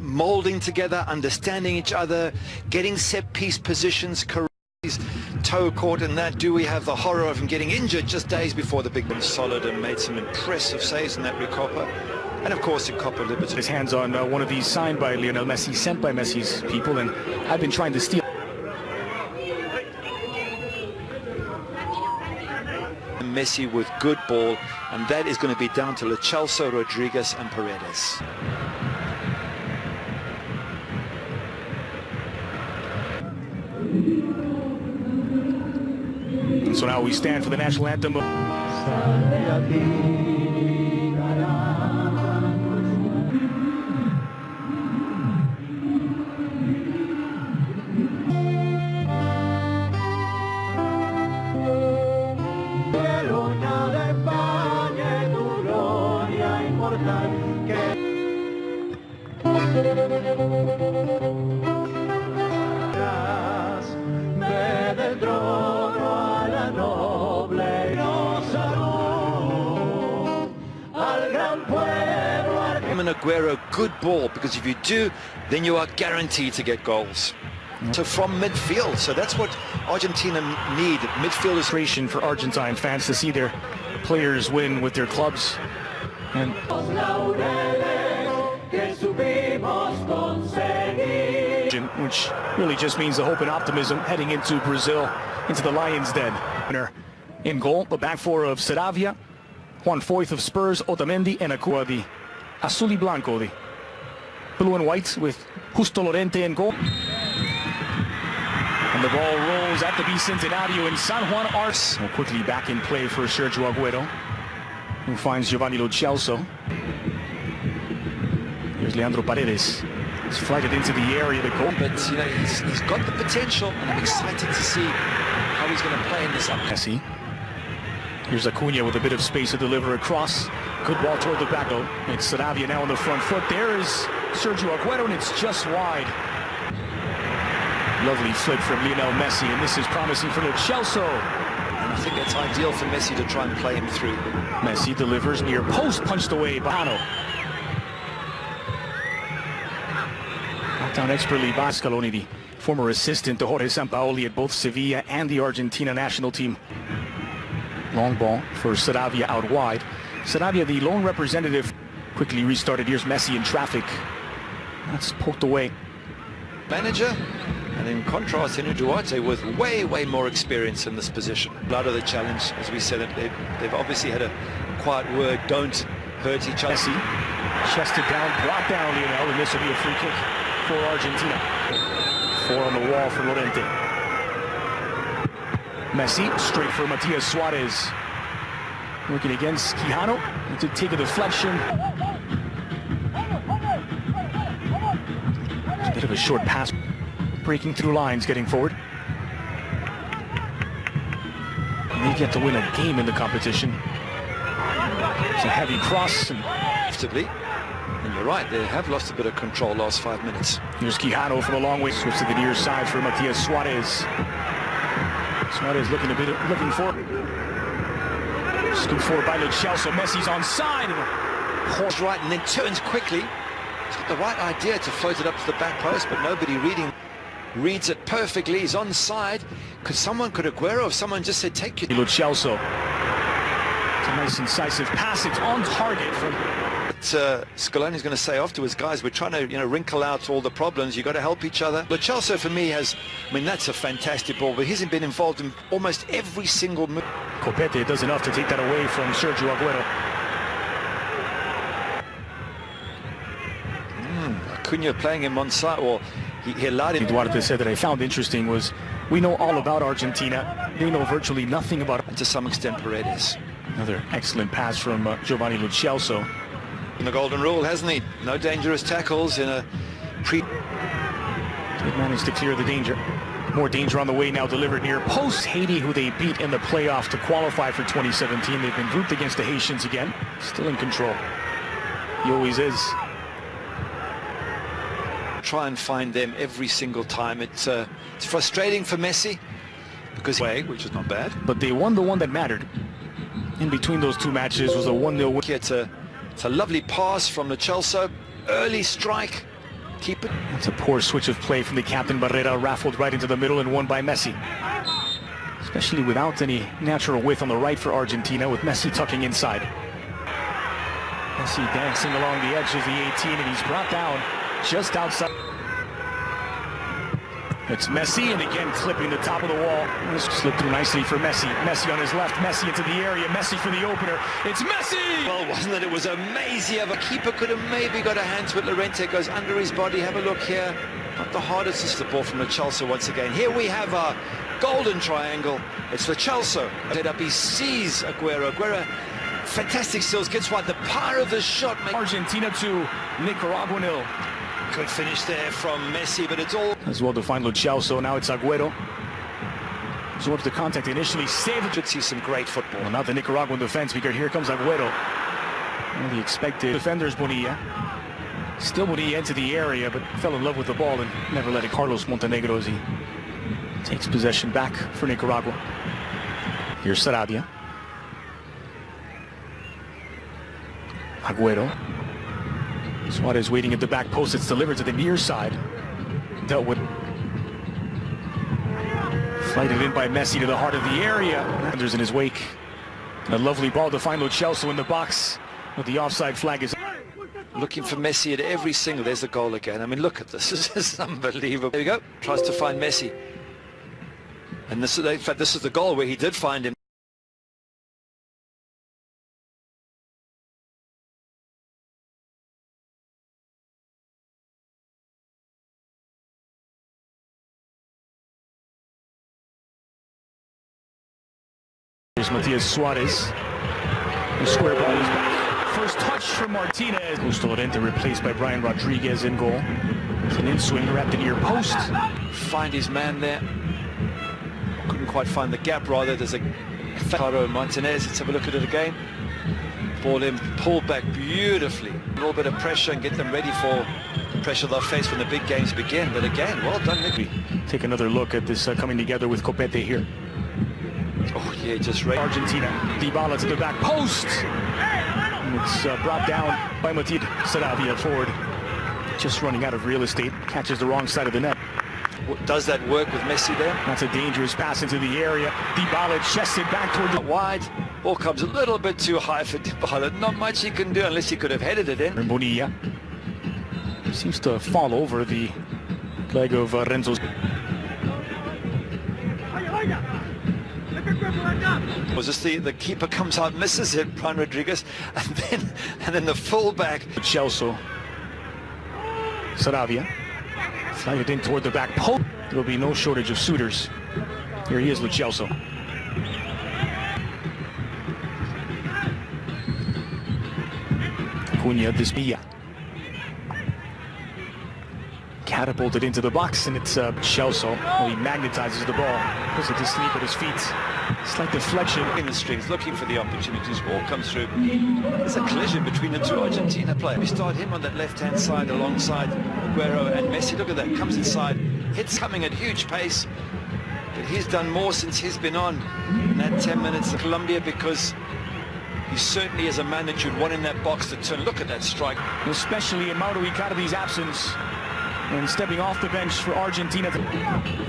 molding together, understanding each other, getting set-piece positions correct. Toe caught in that. Do we have the horror of him getting injured just days before the big one? Solid and made some impressive saves in that recopa. And of course in Copa Libertadores. His hands on one of these signed by Lionel Messi, sent by Messi's people, and I've been trying to steal. Messi with good ball, and that is going to be down to Lo Celso, Rodriguez and Paredes. And so now we stand for the national anthem. Aguero, good ball, because if you do, then you are guaranteed to get goals. So from midfield, so that's what Argentina need. Midfielders. For Argentine fans to see their players win with their clubs, and which really just means the hope and optimism heading into Brazil, into the Lions' Den. In goal, the back four of Saravia, Juan Foyth of Spurs, Otamendi, and Acua, the Azul y Blanco, the blue and white, with Justo Lorente in goal. And the ball rolls at the Bicentenario in San Juan Ars. Well, quickly back in play for Sergio Aguero, who finds Giovanni Lo Celso. Here's Leandro Paredes. He's flighted into the area to goal. But, you know, he's got the potential, and I'm excited to see how he's going to play in this up. Messi. Here's Acuna with a bit of space to deliver across. Good ball toward the back. It's Saravia now on the front foot. There is Sergio Aguero, and it's just wide. Lovely flick from Lionel Messi, and this is promising for Lo Celso. And I think that's ideal for Messi to try and play him through. Messi delivers near post, punched away by Hano. Knocked down expertly by Scaloni, the former assistant to Jorge Sampaoli at both Sevilla and the Argentina national team. Long ball for Saravia out wide. Saravia, the lone representative, quickly restarted. Here's Messi in traffic. That's poked away. Manager, and in contrast, Henry Duarte with way more experience in this position. Blood of the challenge, as we said, they've obviously had a quiet word, don't hurt each other. Messi, chested down, brought down Lionel, and this will be a free kick for Argentina. 4 on the wall for Lorente. Messi, straight for Matias Suarez. Working against Quijano to take a deflection. A bit of a short pass, breaking through lines, getting forward. And they get to win a game in the competition. It's a heavy cross. And you're right, they have lost a bit of control last 5 minutes. Here's Quijano from a long way. Switch to the near side for Matias Suarez. Suarez looking for. Scooped forward by Lo Celso. Messi's onside. Horse right, and then turns quickly. He's got the right idea to float it up to the back post, but nobody reads it perfectly. He's onside. Could Aguero, if someone just said, take it. Lo Celso. It's a nice incisive pass. It's on target from. Scaloni's going to say afterwards, guys, we're trying to, wrinkle out all the problems. You've got to help each other. Lo Celso, for me, that's a fantastic ball, but he hasn't been involved in almost every single move. Copete does enough to take that away from Sergio Aguero. Acuna playing him on side, or he allowed him. Duarte said that I found interesting was, we know all about Argentina. They know virtually nothing about it. And to some extent, Paredes. Another excellent pass from Giovanni Lo Celso. In the golden rule, hasn't he? No dangerous tackles in a pre. They've managed to clear the danger. More danger on the way now, delivered near post. Haiti, who they beat in the playoff to qualify for 2017. They've been grouped against the Haitians again. Still in control. He always is. Try and find them every single time. It's frustrating for Messi because which is not bad. But they won the one that mattered. In between those two matches was a 1-0 win. It's a lovely pass from Lo Celso. Early strike. Keep it. It's a poor switch of play from the captain. Barrera raffled right into the middle and won by Messi. Especially without any natural width on the right for Argentina, with Messi tucking inside. Messi dancing along the edge of the 18, and he's brought down just outside. It's Messi, and again clipping the top of the wall. This slipped through nicely for Messi. Messi on his left, Messi into the area, Messi for the opener. It's Messi! Well, wasn't it? It was amazing. A keeper could have maybe got a hand to it. Lorente goes under his body. Have a look here. Not the hardest. It's the ball from Lo Celso once again. Here we have our golden triangle. It's Lo Celso. Set up, he sees Aguero. Aguero, fantastic skills, gets one. The power of the shot. Argentina 2, Nicaragua 0. Good finish there from Messi, but it's all as well to find Lo Celso. Now it's Aguero. Absorbs the contact initially, saved it. Should see some great football. Well, not the Nicaraguan defense, because here comes Aguero. Well, the expected defenders, Bonilla. Still Bonilla into the area, but fell in love with the ball and never let it. Carlos Montenegro as he takes possession back for Nicaragua. Here's Sarabia. Aguero. Suarez waiting at the back post. It's delivered to the near side. Dealt with. Flighted in by Messi to the heart of the area. Anders in his wake. A lovely ball to find Lo Celso in the box. But the offside flag is. Looking for Messi at every single. There's the goal again. I mean, look at this. This is unbelievable. There we go. Tries to find Messi. And this is, in fact, this is the goal where he did find him. Here's Matias Suarez. The square ball is back. First touch from Martinez. Justo Lorente replaced by Brian Rodriguez in goal. It's an in-swing wrapped in near post. Find his man there. Couldn't quite find the gap, rather. There's a Caro Martinez. Let's have a look at it again. Ball in, pulled back beautifully. A little bit of pressure and get them ready for the pressure they'll face when the big games begin. But again, well done, Nick. Take another look at this coming together with Copete here. Oh yeah, just right. Argentina, Dybala to the back post. And it's brought down by Matid Sarabia forward. Just running out of real estate, catches the wrong side of the net. Does that work with Messi there? That's a dangerous pass into the area. Dybala chested back toward the wide. Ball comes a little bit too high for Dybala. Not much he can do unless he could have headed it in. Bonilla seems to fall over the leg of Renzo's. Was this the keeper comes out, misses it, Brian Rodriguez, and then the fullback. Celso. Sarabia. Slided in toward the back post. There will be no shortage of suitors. Here he is, Lo Celso. Cunha, Desvilla. Catapulted into the box, and it's Celso. Well, he magnetizes the ball. Puts it to sleep at his feet. Slight deflection. In the strings, looking for the opportunities. Ball comes through. There's a collision between the two Argentina players. We start him on that left-hand side alongside Aguero and Messi. Look at that. Comes inside. Hits coming at huge pace. But he's done more since he's been on in that 10 minutes of Colombia, because he certainly is a man that you'd want in that box to turn. Look at that strike. Especially in Mauro Icardi's absence. And stepping off the bench for Argentina.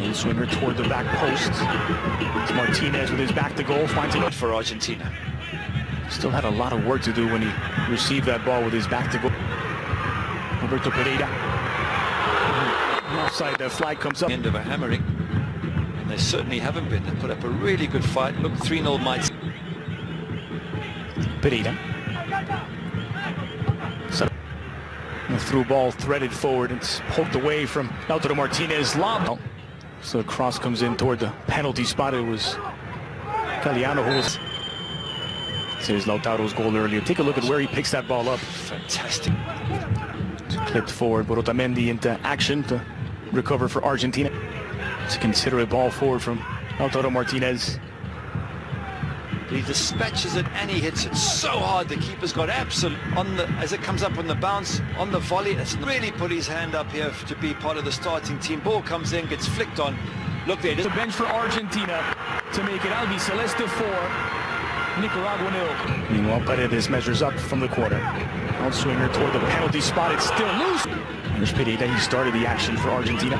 In-swinger toward the back post. It's Martinez with his back to goal. Finds it for Argentina. Still had a lot of work to do when he received that ball with his back to goal. Roberto Pereira. Offside flag comes up. End of a hammering. And they certainly haven't been. They put up a really good fight. Look, 3-0 might. Pereira. The through ball threaded forward. It's poked away from Lautaro Martinez. Lob. So the cross comes in toward the penalty spot. It was Caliano who was. Here's Lautaro's goal earlier. Take a look at where he picks that ball up. Fantastic. It's clipped forward. But Otamendi into action to recover for Argentina. It's a considerate ball forward from Lautaro Martinez. He dispatches it and he hits it so hard. The keeper's got absolute on the as it comes up on the bounce on the volley. It's really put his hand up here to be part of the starting team. Ball comes in, gets flicked on. Look there. The bench for Argentina to make it Albi Celeste 4, Nicaragua 0. Meanwhile, Paredes measures up from the corner. Outswinger toward the penalty spot. It's still loose. Here's Pereira. He started the action for Argentina.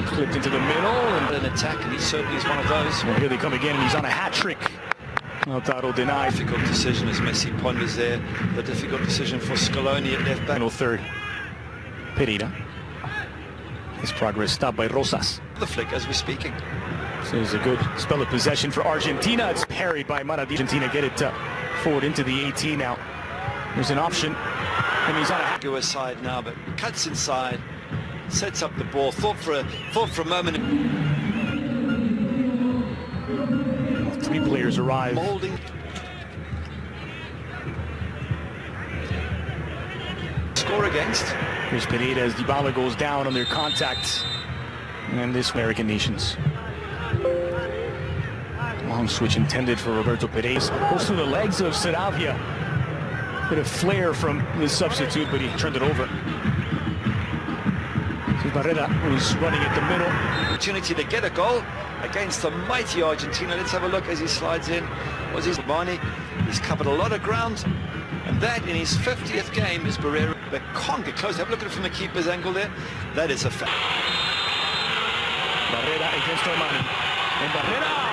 Clipped into the middle. And An attack, and he certainly is one of those. well, here they come again, and he's on a hat trick. Lautaro denied. Difficult decision as Messi ponders there. The difficult decision for Scaloni at left back. Final third. Pereira. His progress stopped by Rosas. The flick as we're speaking. So it's a good spell of possession for Argentina. It's parried by Maradona. Argentina get it forward into the 18 now. There's an option, and he's on a hat. Go aside now, but cuts inside, sets up the ball. Thought for a moment. Three players arrive. Molding. Score against. Here's Pereira as Dybala goes down on their contact. And this American nations. Long switch intended for Roberto Perez. Goes through the legs of Saravia. Bit of flair from the substitute, but he turned it over. Barrera, who's running at the middle. Opportunity to get a goal against the mighty Argentina. Let's have a look as he slides in. Was his Barney? He's covered a lot of ground. And that in his 50th game is Barrera. But can't get close. Have a look at it from the keeper's angle there. That is a fact. Barrera against Armani. And Barrera